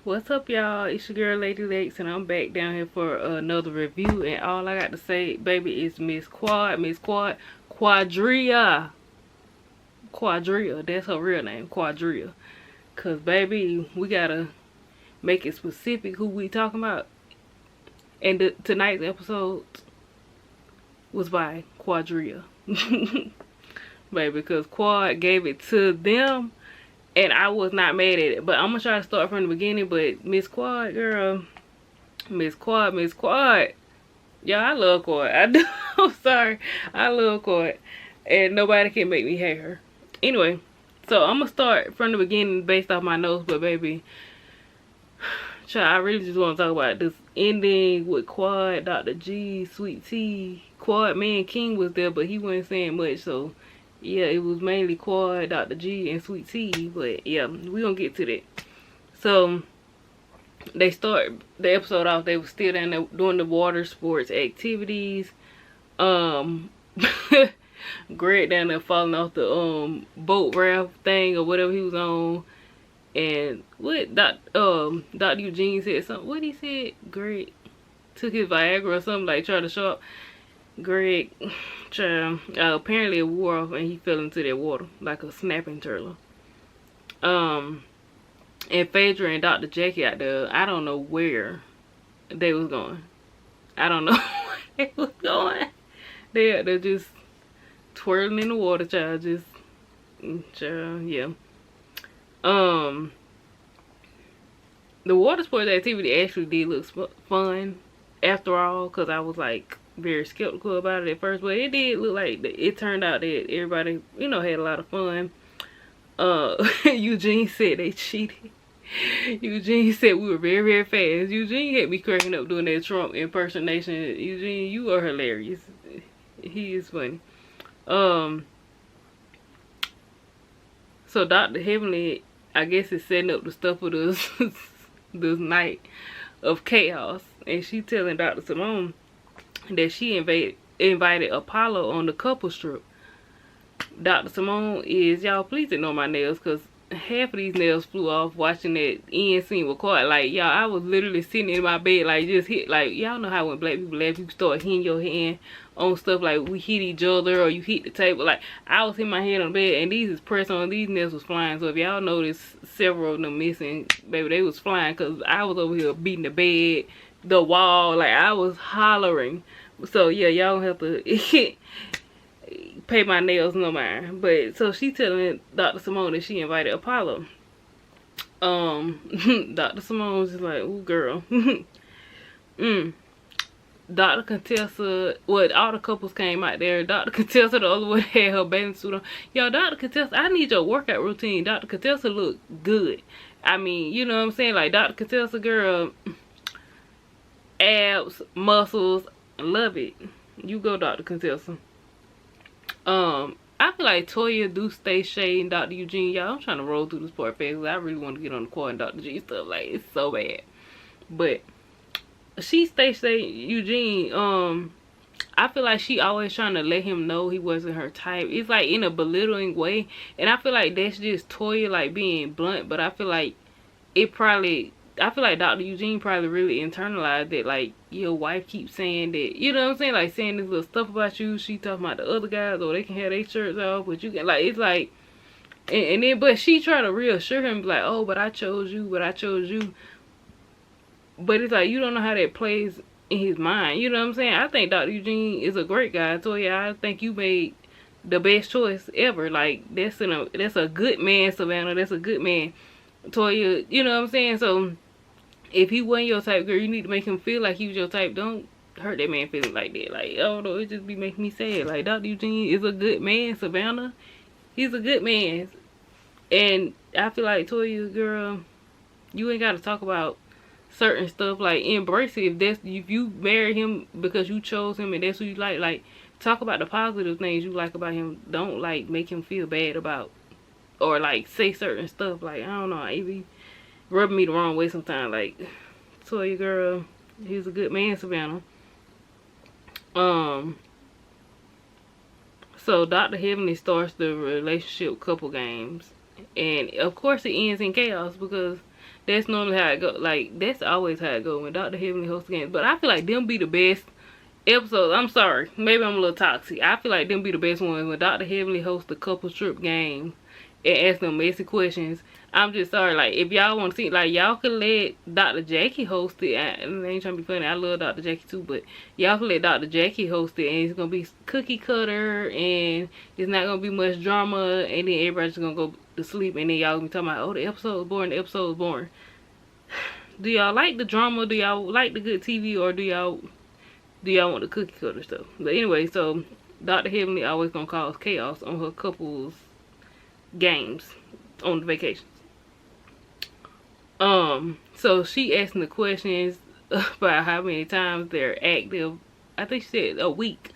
What's up, y'all? It's your girl Lady Lex, and I'm back down here for another review. And all I got to say, baby, is Quaddriyah. Quaddriyah, that's her real name, Quaddriyah. Cause baby, we gotta make it specific who we talking about. And tonight's episode was by Quaddriyah, baby, because Quad gave it to them. And I was not mad at it. But I'm going to try to start from the beginning. But Miss Quad, girl. Miss Quad. Y'all, I love Quad. I do. I'm sorry. I love Quad. And nobody can make me hate her. Anyway. So, I'm going to start from the beginning based off my notes. But, baby. Child, I really just want to talk about this ending with Quad, Dr. G, Sweet Tea. Quad, man, King was there. But he wasn't saying much. So, yeah, it was mainly Quad, Dr. G, and Sweet Tea. But yeah, we gonna get to that. So they start the episode off. They were still down there doing the water sports activities. Greg down there falling off the boat raft thing or whatever he was on. And what Dr. Eugene said something. What he said? Greg took his Viagra or something, like trying to show up. Greg, child, apparently it wore off and he fell into that water like a snapping turtle. And Phaedra and Dr. Jackie out there, I don't know where they was going. I don't know where they was going. They're just twirling in the water, child. Just, child, yeah. The water sports activity actually did look fun after all, because I was like very skeptical about it at first, but it did look like it turned out that everybody, you know, had a lot of fun. Eugene said they cheated. Eugene said we were very, very fast. Eugene had me cracking up doing that Trump impersonation. Eugene, you are hilarious. He is funny. So Dr. Heavenly, I guess, is setting up the stuff for this this night of chaos, and she telling Dr. Simone that she invited Apollo on the couples trip. Dr. Simone is, y'all, please ignore my nails, because half of these nails flew off watching that end scene with Quad. Like, y'all, I was literally sitting in my bed, like, just hit, like, y'all know how when black people laugh, you start hitting your hand on stuff, like we hit each other or you hit the table. Like, I was hitting my hand on the bed, and these is pressed on, these nails was flying. So if y'all noticed several of them missing, baby, they was flying, because I was over here beating the bed, the wall, like, I was hollering. So yeah, y'all have to pay my nails no mind. But so she telling Dr. Simone that she invited Apollo. Dr. Simone was just like, ooh, girl. Dr. Contessa, well, all the couples came out there. Dr. Contessa, the other one, had her bathing suit on. Yo, Dr. Contessa, I need your workout routine. Dr. Contessa look good. I mean, you know what I'm saying? Like, Dr. Contessa, girl, abs, muscles, love it. You go, Dr. Contessa. I feel like Toya do stay shading Dr. Eugene. Y'all, I'm trying to roll through this part fast, because I really want to get on the Quad and Dr. G stuff. Like, it's so bad. But she stay shading Eugene. I feel like she always trying to let him know he wasn't her type. It's like in a belittling way. And I feel like that's just Toya, like, being blunt. But I feel like it probably, I feel like Dr. Eugene probably really internalized that, like, your wife keeps saying that, you know what I'm saying, like, saying this little stuff about you. She talking about the other guys, or they can have their shirts off, but you can, like, it's like, and then, but she try to reassure him, like, oh, but I chose you, but it's like, you don't know how that plays in his mind, you know what I'm saying? I think Dr. Eugene is a great guy. So yeah, I think you made the best choice ever. Like, that's a good man, Savannah. That's a good man, Toya, you know what I'm saying? So if he wasn't your type, girl, you need to make him feel like he was your type. Don't hurt that man feeling like that. Like, oh no, it just be making me sad. Like, Dr. Eugene is a good man, Savannah. He's a good man. And I feel like, Toya, girl, you ain't got to talk about certain stuff. Like, embrace it. If you marry him because you chose him and that's who you like, talk about the positive things you like about him. Don't, like, make him feel bad about, or, like, say certain stuff. Like, I don't know, Ivy rubbing me the wrong way sometimes. Like, Toya, girl, he's a good man, Savannah. So Dr. Heavenly starts the relationship couple games, and of course it ends in chaos, because That's normally how it go. Like, that's always how it go when Dr. Heavenly hosts games. But I feel like them be the best episodes. I'm sorry, maybe I'm a little toxic. I feel like them be the best ones when Dr. Heavenly hosts the couple trip game and ask them messy questions. I'm just sorry, like, if y'all want to see, like, y'all could let Dr. Jackie host it. I ain't trying to be funny, I love Dr. Jackie too, but y'all could let Dr. Jackie host it, and it's gonna be cookie cutter, and it's not gonna be much drama, and then everybody's gonna go to sleep, and then y'all gonna be talking about, oh, the episode was boring, the episode was boring. Do y'all like the drama? Do y'all like the good TV, or do y'all want the cookie cutter stuff? But anyway, so Dr. Heavenly always gonna cause chaos on her couples games on the vacations. So she asking the questions about how many times they're active. I think she said a week.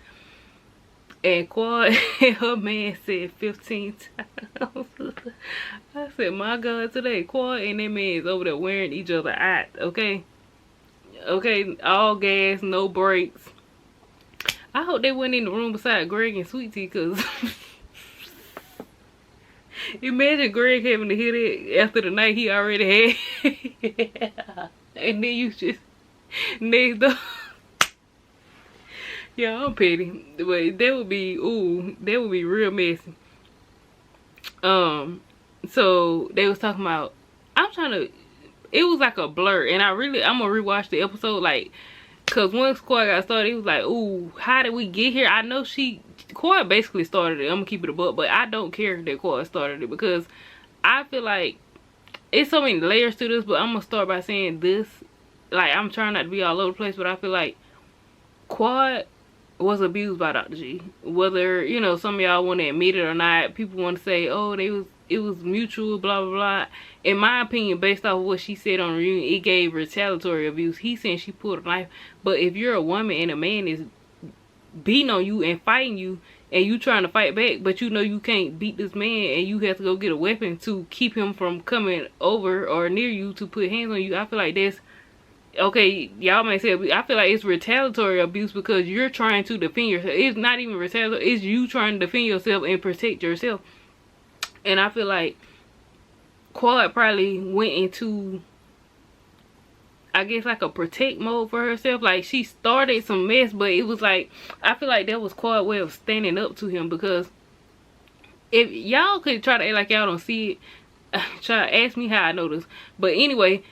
And Quad and her man said 15 times. I said, my God, today Quad and that man is over there wearing each other out, okay? Okay, all gas, no brakes. I hope they went in the room beside Greg and Sweet Tea, because imagine Greg having to hit it after the night he already had. And then you just next door. Yeah, I'm petty. But that would be, ooh, that would be real messy. So they was talking about, it was like a blur, and I'm gonna rewatch the episode, like, cause once Quad got started, it was like, ooh, how did we get here? I know Quad basically started it. I'm gonna keep it a buck, but I don't care that Quad started it, because I feel like it's so many layers to this. But I'm gonna start by saying this, like, I'm trying not to be all over the place, but I feel like Quad was abused by Dr. G. Whether, you know, some of y'all want to admit it or not, people want to say, oh, it was mutual, blah blah blah. In my opinion, based off of what she said on reunion, it gave retaliatory abuse. He said she pulled a knife. But if you're a woman and a man is beating on you and fighting you, and you trying to fight back, but you know you can't beat this man, and you have to go get a weapon to keep him from coming over or near you to put hands on you, I feel like that's okay. Y'all may say, I feel like it's retaliatory abuse, because you're trying to defend yourself. It's not even retaliatory, it's you trying to defend yourself and protect yourself. And I feel like Quad probably went into, I guess, like a protect mode for herself. Like, she started some mess, but it was like, I feel like that was Quad's way of standing up to him. Because if y'all could try to act like y'all don't see it, try to ask me how I know this. But anyway,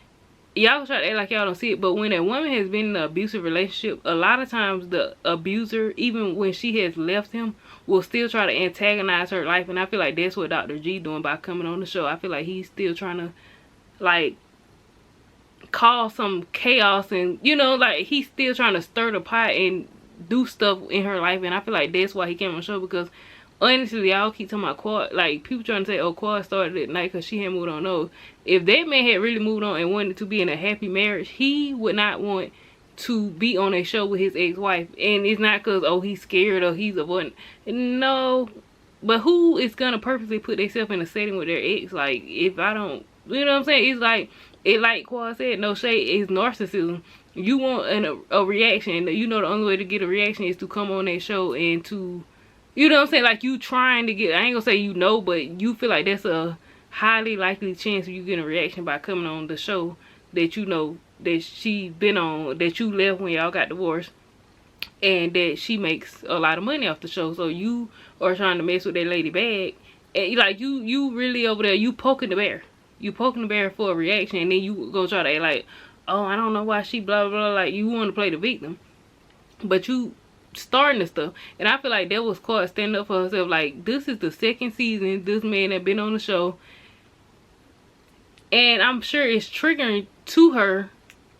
y'all try to act like y'all don't see it, but when a woman has been in an abusive relationship, a lot of times the abuser, even when she has left him, will still try to antagonize her life. And I feel like that's what Dr. G doing by coming on the show. I feel like he's still trying to, like, cause some chaos, and, you know, like, he's still trying to stir the pot and do stuff in her life. And I feel like that's why he came on the show, because honestly, y'all keep talking about Quad, like, people trying to say, oh, Quad started at night because she had moved on. No, if that man had really moved on and wanted to be in a happy marriage, he would not want to be on a show with his ex-wife. And it's not because, oh, he's scared or he's avoiding. No, but who is gonna purposely put themselves in a setting with their ex? Like, if I don't, you know what I'm saying? It's like Quad said, no shade, it's narcissism. You want a reaction, you know the only way to get a reaction is to come on that show and to, you know what I'm saying, like, you trying to get, I ain't gonna say you know, but you feel like that's a highly likely chance of you getting a reaction by coming on the show that you know that she been on, that you left when y'all got divorced, and that she makes a lot of money off the show. So you are trying to mess with that lady bag, and like, you really over there, you poking the bear. You poking the bear for a reaction, and then you go try to act like, oh, I don't know why she blah blah blah, like, you want to play the victim, but you starting the stuff. And I feel like that was Quad standing up for herself. Like, this is the second season this man had been on the show, and I'm sure it's triggering to her,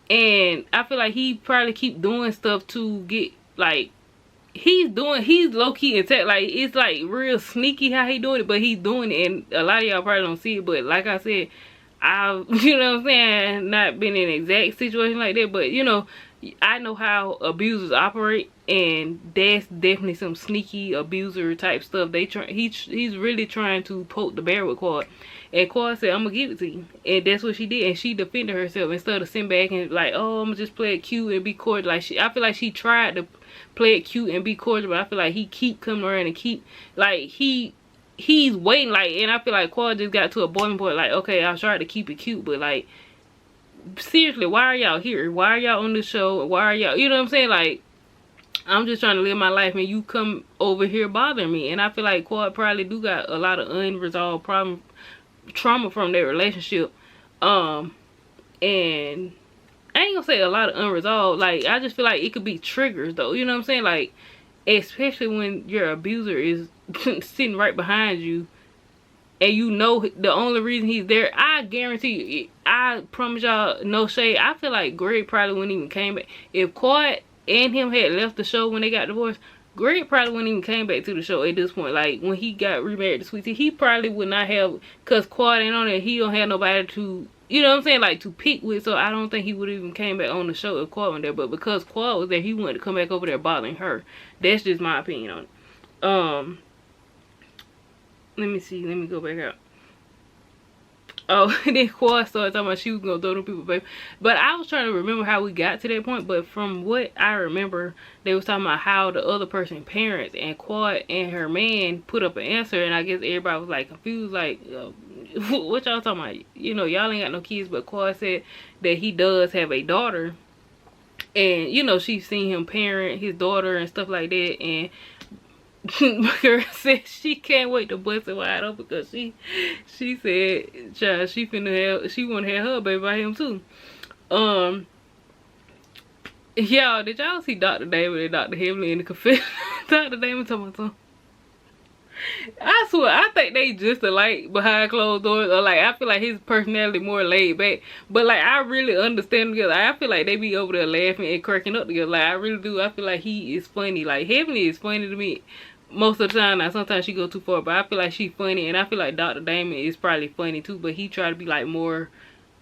and I feel like he probably keep doing stuff to get, like, he's low-key attack, like, it's like real sneaky how he doing it, but he's doing it, and a lot of y'all probably don't see it. But like I said, I've, you know what I'm saying, not been in an exact situation like that, but, you know, I know how abusers operate, and that's definitely some sneaky abuser type stuff. He's really trying to poke the bear with Quad, and Quad said, I'm gonna give it to you, and that's what she did. And she defended herself instead of sitting back and like, oh, I'm gonna just play it cute and be cordial. Like, I feel like she tried to play it cute and be cordial, but I feel like he keep coming around and keep, like, he's waiting, like, and I feel like Quad just got to a boiling point, like, okay, I'll try to keep it cute, but like, seriously, why are y'all here? Why are y'all on the show? Why are y'all, you know what I'm saying? Like, I'm just trying to live my life and you come over here bothering me. And I feel like Quad probably do got a lot of unresolved trauma from their relationship. And I ain't gonna say a lot of unresolved. Like, I just feel like it could be triggers though. You know what I'm saying? Like, especially when your abuser is sitting right behind you. And you know the only reason he's there, I guarantee you, I promise y'all, no shade, I feel like Greg probably wouldn't even came back. If Quad and him had left the show when they got divorced, Greg probably wouldn't even came back to the show at this point. Like, when he got remarried to Sweet Tea, he probably would not have, because Quad ain't on it, he don't have nobody to, you know what I'm saying, like, to pick with. So I don't think he would even came back on the show if Quad went there. But because Quad was there, he wanted to come back over there bothering her. That's just my opinion on it. Let me see. Let me go back out. Oh, and then Quad started talking about she was going to throw them people, baby. But I was trying to remember how we got to that point. But from what I remember, they was talking about how the other person's parents and Quad and her man put up an answer. And I guess everybody was like confused. Like, what y'all talking about? You know, y'all ain't got no kids. But Quad said that he does have a daughter. And, you know, she's seen him parent his daughter and stuff like that. And my girl said she can't wait to bust it wide open because she said, child, she wanna have her baby by him too. Y'all, did y'all see Dr. David and Dr. Heavenly in the confession? Dr. David talking about something. I swear, I think they just alike behind closed doors. Or like, I feel like his personality more laid back. But like, I really understand them together. I feel like they be over there laughing and cracking up together. Like, I really do. I feel like he is funny. Like, Heavenly is funny to me most of the time. Now, sometimes she go too far, but I feel like she funny. And I feel like Dr. Damon is probably funny too. But he try to be like more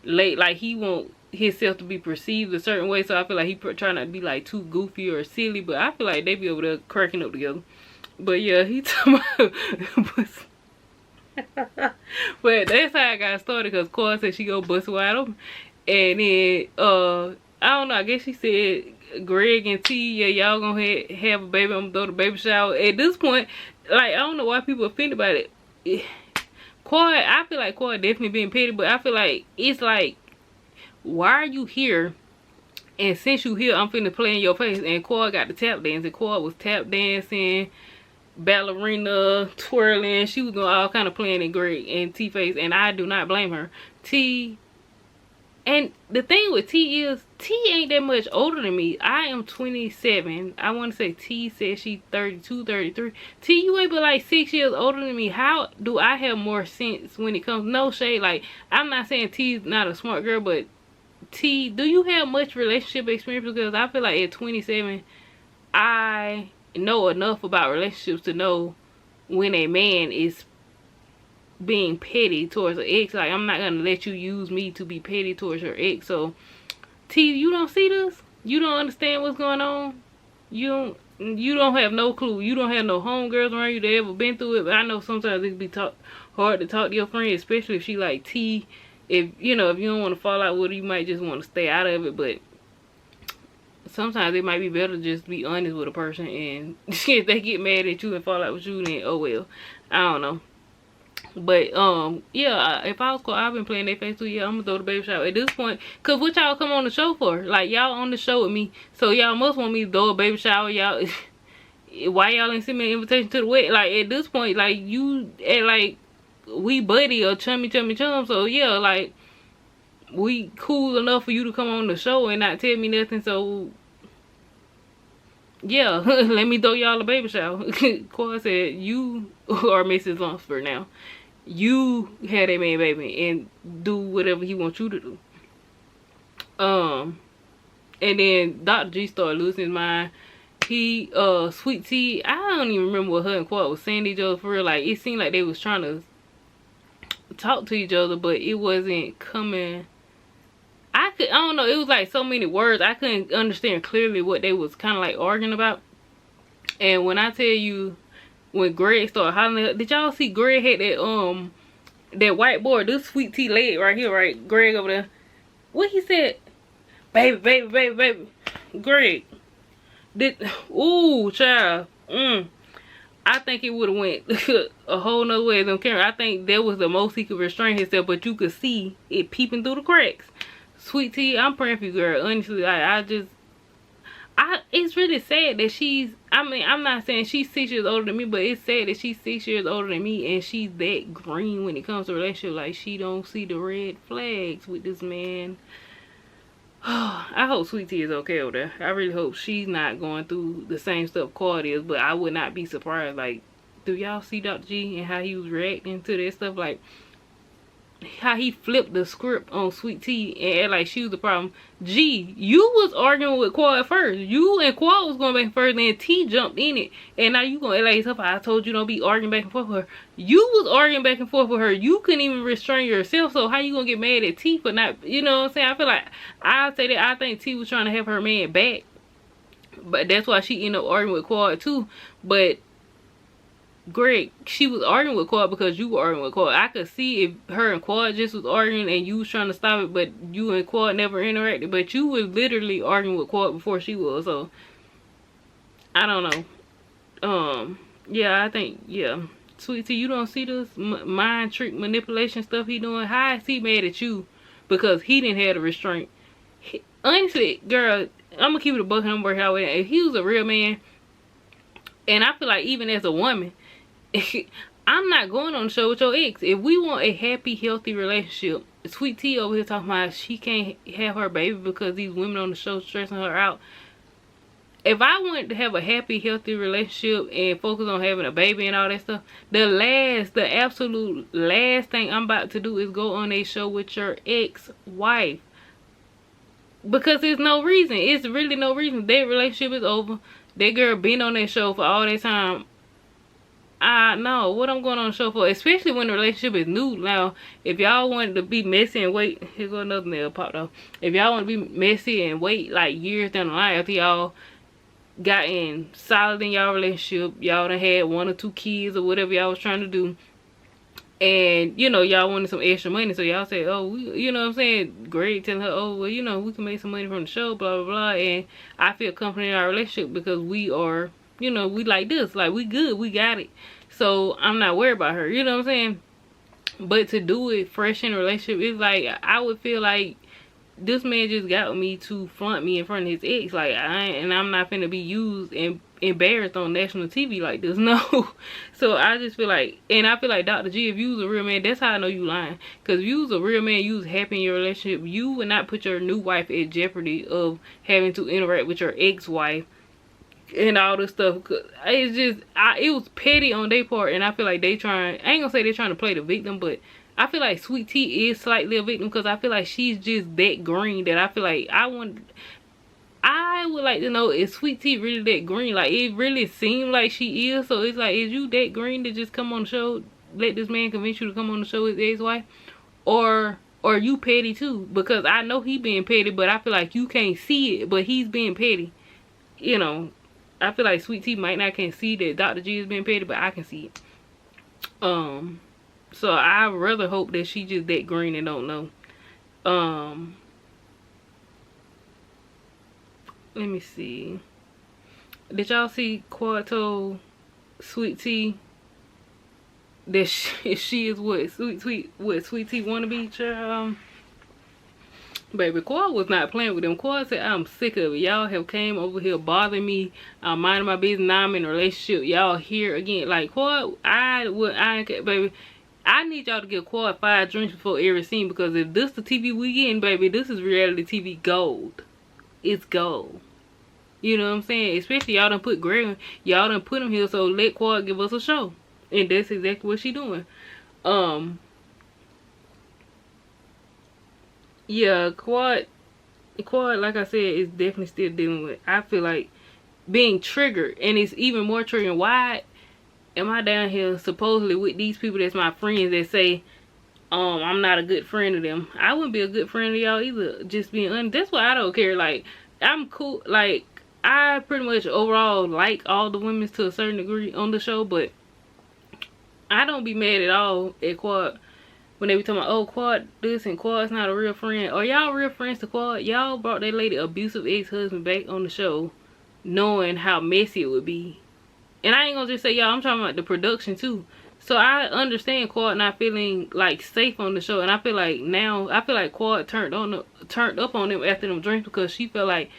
late. Like, he want himself to be perceived a certain way. So I feel like he try not to be like too goofy or silly. But I feel like they be over there cracking up together. But yeah, he talking about but that's how I got started, because Cora said she go bust wide open. And then I don't know, I guess she said Greg and T, yeah, y'all gonna have a baby, I'm gonna throw the baby shower. At this point, like, I don't know why people offended about it. Cora, I feel like Cora definitely being petty, but I feel like it's like, why are you here? And since you here, I'm finna play in your face. And Cora got the tap dancing. Cora was tap dancing, ballerina, twirling. She was doing all kind of playing in Greg and T face, and I do not blame her. T, and the thing with T is, T ain't that much older than me. I am 27. I want to say T said she 32, 33. T, you ain't but like 6 years older than me. How do I have more sense when it comes? No shade. Like, I'm not saying T's not a smart girl, but T, do you have much relationship experience? Because I feel like at 27, I know enough about relationships to know when a man is being petty towards an ex. Like, I'm not gonna let you use me to be petty towards your ex. So T, you don't see this? You don't understand what's going on? You don't have no clue. You don't have no homegirls around you that ever been through it. But I know sometimes it can be hard to talk to your friend, especially if she like T. If you know, if you don't want to fall out with her, you might just want to stay out of it. But sometimes it might be better to just be honest with a person, and if they get mad at you and fall out with you, then oh well. I don't know. But yeah, if I was cool, I've been playing their face too. Yeah, I'm gonna throw the baby shower at this point. Cause what y'all come on the show for? Like, y'all on the show with me, so y'all must want me to throw a baby shower. Y'all, why y'all ain't send me an invitation to the wedding? Like, at this point, like, you act like we buddy or chum. So yeah, like, we cool enough for you to come on the show and not tell me nothing. So yeah, let me throw y'all a baby shower. Cora said, you are Mrs. Lunsford now. You had a man baby and do whatever he wants you to do. And then Dr. G started losing his mind. He, Sweet Tea, I don't even remember what her and Quad was saying to each other for real. Like, it seemed like they was trying to talk to each other, but it wasn't coming. I don't know, it was like so many words, I couldn't understand clearly what they was kind of like arguing about. And when I tell you, when Greg started hollering, did y'all see Greg had that whiteboard, this Sweet Tea leg right here, right? Greg over there, what he said? Baby, baby, baby, baby. Greg, ooh, child. I think it would have went a whole nother way than camera. I think that was the most he could restrain himself, but you could see it peeping through the cracks. Sweet Tea, I'm praying for you, girl. Honestly, it's really sad that I mean, I'm not saying she's 6 years older than me, but it's sad that she's 6 years older than me and she's that green when it comes to relationship. Like, she don't see the red flags with this man. I hope Sweet Tea is okay over there. I really hope she's not going through the same stuff Quad is, but I would not be surprised. Like, do y'all see Dr. G and how he was reacting to that stuff? Like, how he flipped the script on Sweet Tea and act like she was the problem. G, you was arguing with Quad first. You and Quad was going back first, and then T jumped in it. And now you gonna act like it's up. I told you don't be arguing back and forth with her. You was arguing back and forth with her. You couldn't even restrain yourself. So how you gonna get mad at T for not, you know what I'm saying? I feel like, I say that I think T was trying to have her man back. But that's why she ended up arguing with Quad too. But Greg, she was arguing with Quad because you were arguing with Quad. I could see if her and Quad just was arguing and you was trying to stop it, but you and Quad never interacted. But you was literally arguing with Quad before she was. So I don't know. Yeah, I think, yeah. Sweet Tea, you don't see this mind trick manipulation stuff he doing? How is he mad at you because he didn't have the restraint? Honestly, girl, I'm gonna keep it a buck and I'm working out with it. If he was a real man, and I feel like even as a woman, I'm not going on the show with your ex. If we want a happy, healthy relationship, Sweet Tea over here talking about she can't have her baby because these women on the show stressing her out. If I wanted to have a happy, healthy relationship and focus on having a baby and all that stuff, the absolute last thing I'm about to do is go on a show with your ex-wife. Because there's no reason. It's really no reason. That relationship is over. That girl been on that show for all that time. I know what I'm going on the show for, especially when the relationship is new. Now, if y'all wanted to be messy and wait, here go another nail popped off. If y'all want to be messy and wait like years down the line after y'all got in solid in y'all relationship, y'all done had 1 or 2 kids or whatever y'all was trying to do, and you know y'all wanted some extra money, so y'all said, oh, you know what I'm saying, Greg telling her, oh, well, you know, we can make some money from the show, blah blah blah, and I feel confident in our relationship because we are, you know, we like this, like we good, we got it, so I'm not worried about her, you know what I'm saying? But to do it fresh in a relationship, it's like, I would feel like this man just got me to flaunt me in front of his ex, like, I'm not finna be used and embarrassed on national TV like this, no. So I just feel like, and I feel like Dr. G, if you was a real man, that's how I know you lying. Because if you was a real man, you was happy in your relationship, you would not put your new wife at jeopardy of having to interact with your ex-wife and all this stuff. Cause it's just, it was petty on their part, and I feel like they trying, I ain't gonna say they're trying to play the victim, but I feel like Sweet Tea is slightly a victim because I feel like she's just that green that I feel like I would like to know, is Sweet Tea really that green? Like, it really seemed like she is. So it's like, is you that green to just come on the show, let this man convince you to come on the show with his ex-wife? Or you petty too? Because I know he being petty, but I feel like you can't see it, but he's being petty. You know, I feel like Sweet Tea might not can see that Dr. G is being petty, but I can see it. So I rather hope that she just that green and don't know. Let me see. Did y'all see Quad told Sweet Tea that she is what Sweet Tea wanna be, child? Baby, Quad was not playing with them. Quad said, I'm sick of it. Y'all have came over here bothering me. I'm minding my business. Now I'm in a relationship. Y'all here again. Like, Quad, baby, I need y'all to give Quad 5 drinks before every scene, because if this the TV we getting, baby, this is reality TV gold. It's gold. You know what I'm saying? Especially y'all done put Greg, y'all done put him here, so let Quad give us a show. And that's exactly what she doing. Yeah, Quad, like I said, is definitely still dealing with, I feel like, being triggered. And it's even more triggering. Why am I down here supposedly with these people that's my friends that say, I'm not a good friend of them? I wouldn't be a good friend of y'all either, just being honest. That's why I don't care. Like, I'm cool. Like, I pretty much overall like all the women to a certain degree on the show, but I don't be mad at all at Quad when they be talking about, oh, Quad this and Quad's not a real friend. Are y'all real friends to Quad? Y'all brought that lady abusive ex-husband back on the show knowing how messy it would be. And I ain't gonna just say y'all, I'm talking about the production too. So I understand Quad not feeling like safe on the show, and I feel like Quad turned up on them after them drinks, because she probably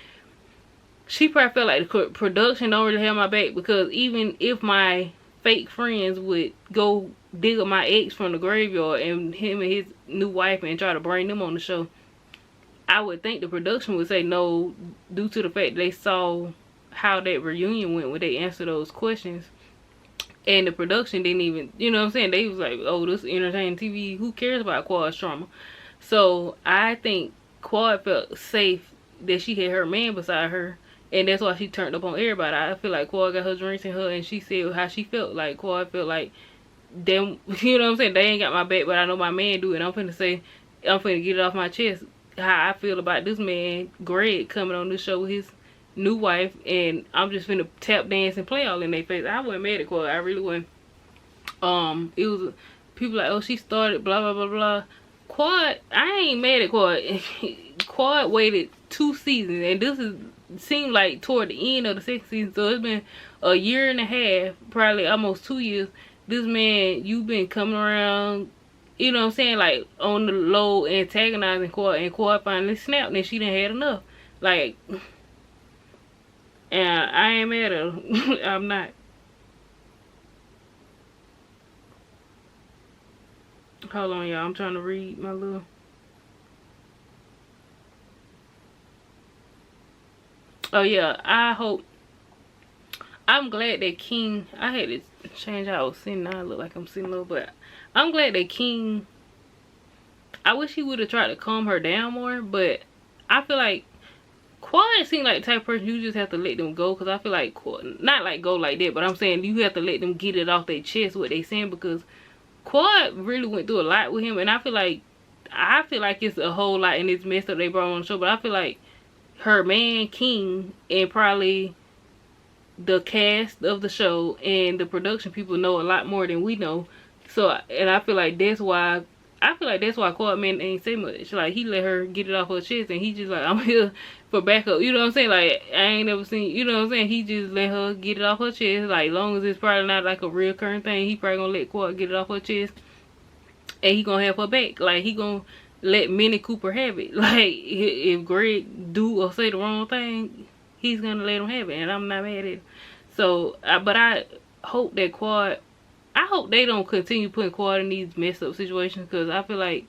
felt like the production don't really have my back, because even if my fake friends would go dig up my ex from the graveyard and him and his new wife and try to bring them on the show, I would think the production would say no, due to the fact they saw how that reunion went when they answered those questions. And the production didn't even, you know what I'm saying? They was like, oh, this is entertaining TV. Who cares about Quad's trauma? So I think Quad felt safe that she had her man beside her. And that's why she turned up on everybody. I feel like Quad got her drinks in her, and she said how she felt. Like Quad felt like, them, you know what I'm saying? They ain't got my back, but I know my man do. And I'm finna get it off my chest how I feel about this man, Greg, coming on this show with his new wife, and I'm just finna tap dance and play all in their face. I wasn't mad at Quad. I really wasn't. It was people like, oh, she started blah blah blah blah. Quad, I ain't mad at Quad. Quad waited 2 seasons, and this seemed like toward the end of the 2nd season, so it's been a year and a half, probably almost 2 years. This man, you've been coming around, you know what I'm saying, like on the low, antagonizing Quad, and Quad finally snapped and she done had enough. Like, and I ain't mad at her. I'm not. Hold on, y'all. I'm trying to read my little. Oh yeah, I'm glad that King, I had to change how I was sitting. Now I look like I'm sitting low, but I'm glad that King, I wish he would have tried to calm her down more, but I feel like Quad seemed like the type of person you just have to let them go, because I feel like Quad, not like go like that, but I'm saying you have to let them get it off their chest what they saying, because Quad really went through a lot with him, and I feel like it's a whole lot in this mess up they brought on the show, but I feel like her man King and probably the cast of the show and the production people know a lot more than we know. So, and I feel like that's why Quad man ain't say much. Like, he let her get it off her chest, and he just like, I'm here for backup. You know what I'm saying? Like, I ain't never seen, you know what I'm saying? He just let her get it off her chest. Like, long as it's probably not like a real current thing, he probably gonna let Quad get it off her chest, and he gonna have her back. Like, he gonna let Minnie Cooper have it. Like, if Greg do or say the wrong thing, he's gonna let him have it, and I'm not mad at it. So, but I hope that Quad, I hope they don't continue putting Quad in these messed up situations, because I feel like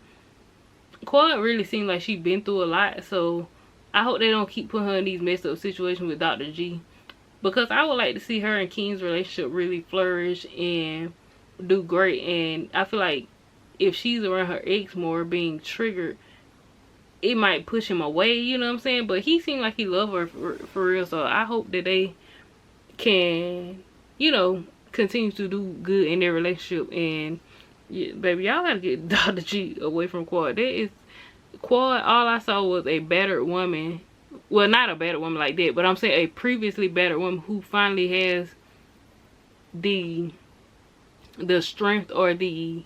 Quad really seems like she been through a lot. So I hope they don't keep putting her in these messed up situations with Dr. G, because I would like to see her and King's relationship really flourish and do great. And I feel like if she's around her ex more, being triggered, it might push him away, you know what I'm saying? But he seemed like he loved her for real, so I hope that they can, you know, continue to do good in their relationship. And yeah, baby, y'all gotta get Dr. G away from Quad. That is Quad. All I saw was a battered woman. Well, not a battered woman like that, but I'm saying a previously battered woman who finally has the strength, or the,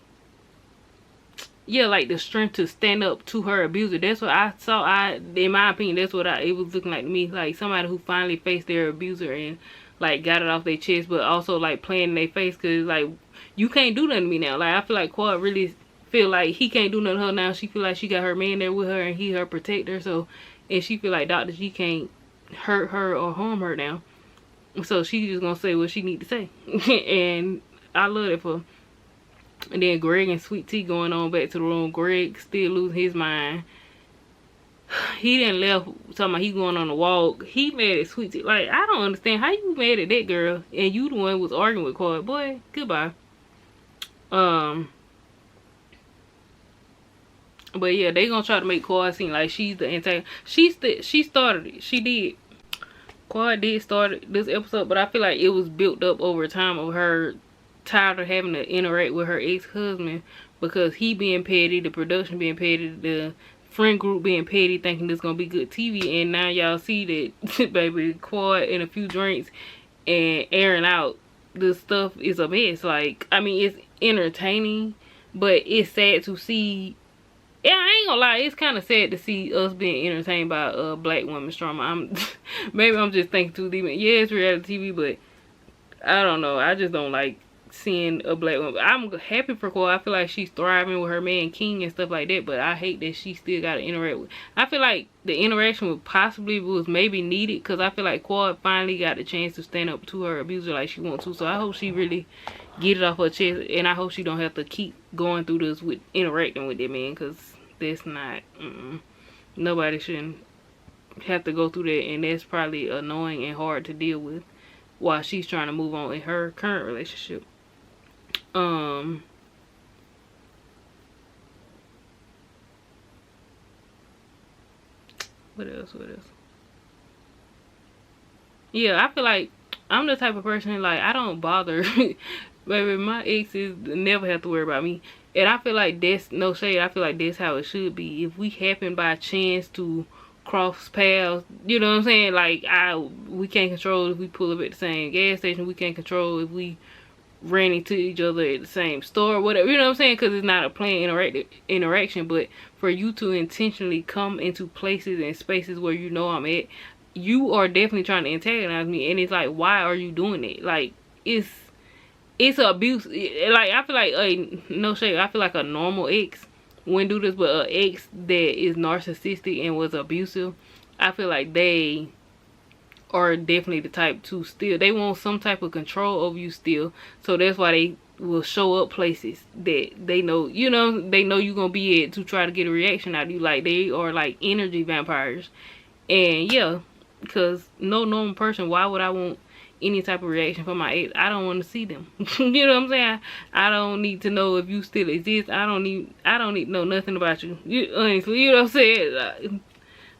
yeah, like the strength to stand up to her abuser. That's what I saw. In my opinion, that's what it was looking like to me. Like somebody who finally faced their abuser and like got it off their chest, but also like playing in their face, because like, you can't do nothing to me now. Like, I feel like Quad really feel like he can't do nothing to her now. She feel like she got her man there with her, and he her protector. So, and she feel like Dr. G can't hurt her or harm her now. So she just gonna say what she need to say. And I love it for. And then Greg and Sweet Tea going on back to the room. Greg still losing his mind. He didn't left talking about he going on a walk. He mad at Sweet Tea. Like, I don't understand how you mad at that girl and you the one who was arguing with Quad. Boy, goodbye. But yeah, they gonna try to make Quad seem like she's the antagonist. She started it. She did. Quad did start this episode, but I feel like it was built up over time of her tired of having to interact with her ex-husband, because he being petty, the production being petty, the friend group being petty, thinking this gonna be good TV. And now y'all see that baby, Quad and a few drinks and airing out the stuff is a mess. Like, I mean, it's entertaining, but it's sad to see. Yeah, I ain't gonna lie, it's kind of sad to see us being entertained by a black woman's trauma. Maybe I'm just thinking too deep. Yeah, it's reality TV, but I don't know. I just don't like seeing a black woman. I'm happy for Quad. I feel like she's thriving with her man King and stuff like that, but I hate that she still got to interact with. I feel like the interaction was maybe needed, because I feel like Quad finally got the chance to stand up to her abuser like she wants to. So I hope she really get it off her chest, and I hope she don't have to keep going through this with interacting with that man, because that's not, nobody shouldn't have to go through that, and that's probably annoying and hard to deal with while she's trying to move on in her current relationship. What else? Yeah, I feel like I'm the type of person, like, I don't bother. Baby, my exes never have to worry about me. And I feel like that's, no shade, I feel like that's how it should be. If we happen by chance to cross paths, you know what I'm saying? Like, we can't control if we pull up at the same gas station. We can't control if we ran into each other at the same store, whatever, you know what I'm saying? Because it's not a planned interaction. But for you to intentionally come into places and spaces where you know I'm at, you are definitely trying to antagonize me. And it's like, why are you doing it? Like, it's abuse. Like, I feel like, no shade, I feel like a normal ex wouldn't do this, but an ex that is narcissistic and was abusive, I feel like they are definitely the type to still, they want some type of control over you still. So that's why they will show up places that they know, you know, they know you're gonna be at, to try to get a reaction out of you. Like, they are like energy vampires. And yeah, because no normal person, why would I want any type of reaction from my ex? I don't want to see them. You know what I'm saying? I don't need to know if you still exist. I don't need to know nothing about you. Honestly, you know what I'm saying? Like,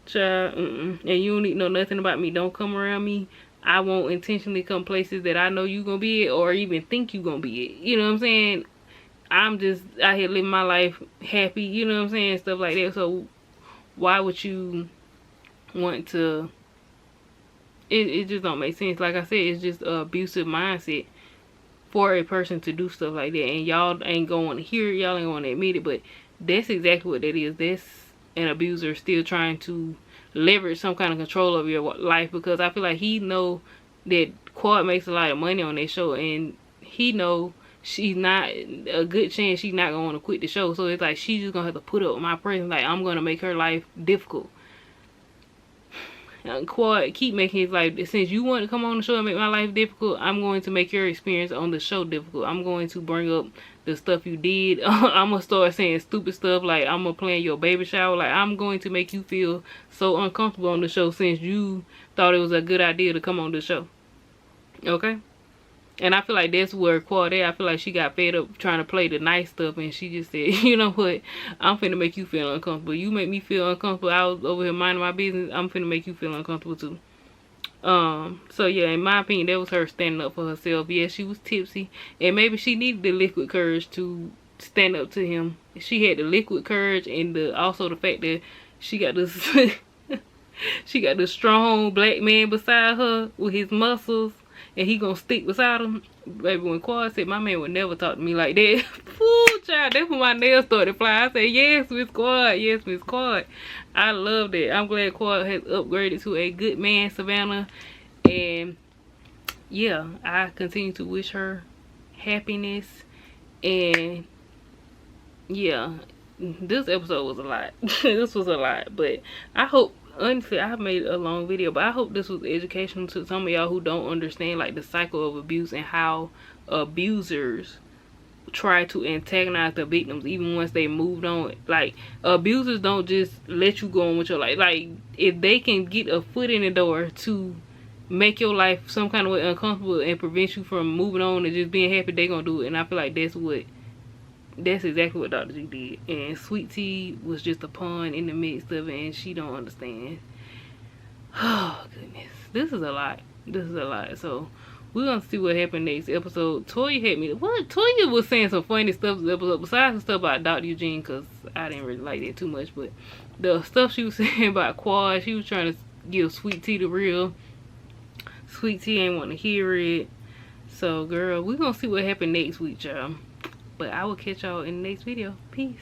child, and you don't need to know nothing about me. Don't come around me. I won't intentionally come places that I know you gonna be at, or even think you gonna be at. You know what I'm saying? I'm just out here living my life happy, you know what I'm saying? Stuff like that. So why would you want to, it just don't make sense. Like I said, it's just an abusive mindset for a person to do stuff like that. And y'all ain't going to hear it, y'all ain't going to admit it, but that's exactly what that is. That's an abuser still trying to leverage some kind of control over your life, because I feel like he know that Quad makes a lot of money on that show, and he know she's not, a good chance she's not gonna want to quit the show. So it's like she's just gonna have to put up with my presence. Like, I'm gonna make her life difficult. Quad keep making his life, since you want to come on the show and make my life difficult, I'm going to make your experience on the show difficult. I'm going to bring up the stuff you did. I'm gonna start saying stupid stuff, like I'm gonna plan your baby shower. Like, I'm going to make you feel so uncomfortable on the show, since you thought it was a good idea to come on the show. Okay? And I feel like that's where Quaddriyah, I feel like she got fed up trying to play the nice stuff, and she just said, you know what, I'm finna make you feel uncomfortable. You make me feel uncomfortable. I was over here minding my business. I'm finna make you feel uncomfortable too. So yeah, in my opinion, that was her standing up for herself. Yeah, she was tipsy, and maybe she needed the liquid courage to stand up to him. She had the liquid courage, and also the fact that she got this she got this strong black man beside her with his muscles, and he gonna stick beside him. Baby, when Quad said my man would never talk to me like that, fool, child, that's when my nails started flying. I said, yes, Miss Quad, yes, Miss Quad. I love that. I'm glad Quad has upgraded to a good man, Savannah. And yeah, I continue to wish her happiness. And yeah, this episode was a lot. This was a lot, but I hope, honestly, I made a long video, but I hope this was educational to some of y'all who don't understand, like, the cycle of abuse and how abusers try to antagonize the victims even once they moved on. Like, abusers don't just let you go on with your life. Like, if they can get a foot in the door to make your life some kind of way uncomfortable and prevent you from moving on and just being happy, they gonna do it. And I feel like that's exactly what Dr. G did. And Sweet Tea was just a pawn in the midst of it, and she don't understand. Oh goodness, this is a lot. This is a lot. So we're gonna see what happened next episode. Toya had me, what? Toya was saying some funny stuff this episode, besides the stuff about Dr. Eugene, because I didn't really like that too much. But the stuff she was saying about Quad, she was trying to give Sweet Tea the real. Sweet Tea ain't want to hear it. So girl, we're gonna see what happened next week, y'all. But I will catch y'all in the next video. Peace.